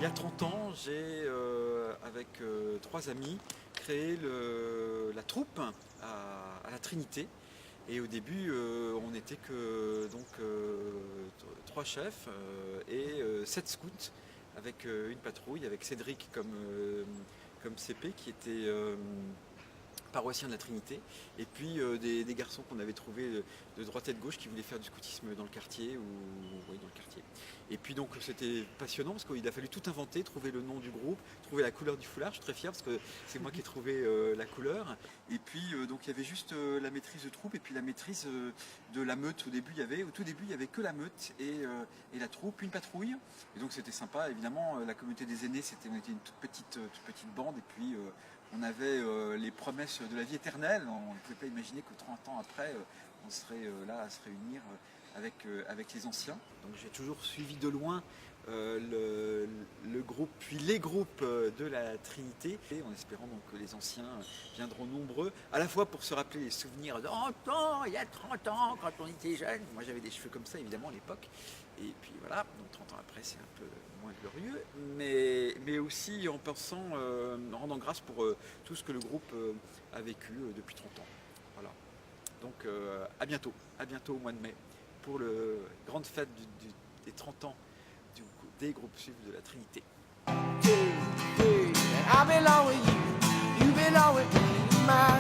Il y a 30 ans, j'ai, avec 3 amis, créé la troupe à la Trinité. Et au début, on n'était que donc 3 chefs et 7 scouts, avec une patrouille, avec Cédric comme CP qui était paroissien de la Trinité, et puis des garçons qu'on avait trouvés de droite et de gauche qui voulaient faire du scoutisme dans le quartier, oui, dans le quartier. Et puis donc c'était passionnant parce qu'il a fallu tout inventer, trouver le nom du groupe, trouver la couleur du foulard. Je suis très fier parce que c'est moi qui ai trouvé la couleur. Et puis donc il y avait juste la maîtrise de troupe et puis la maîtrise de la meute. Au tout début il y avait que la meute et la troupe, une patrouille. Et donc c'était sympa. Évidemment la communauté des aînés, on était une toute petite bande, et puis on avait les promesses de la vie éternelle. On ne pouvait pas imaginer que 30 ans après, on serait là à se réunir avec les anciens. Donc j'ai toujours suivi de loin le groupe, puis les groupes de la Trinité, et en espérant donc que les anciens viendront nombreux, à la fois pour se rappeler les souvenirs de 30 ans, il y a 30 ans, quand on était jeune. Moi j'avais des cheveux comme ça évidemment à l'époque, et puis voilà, donc 30 ans après c'est un peu moins glorieux, mais aussi en pensant, en rendant grâce pour tout ce que le groupe a vécu depuis 30 ans. Voilà. Donc à bientôt au mois de mai, pour la grande fête des 30 ans des groupes suifs de la Trinité. I belong with you, you belong with me, my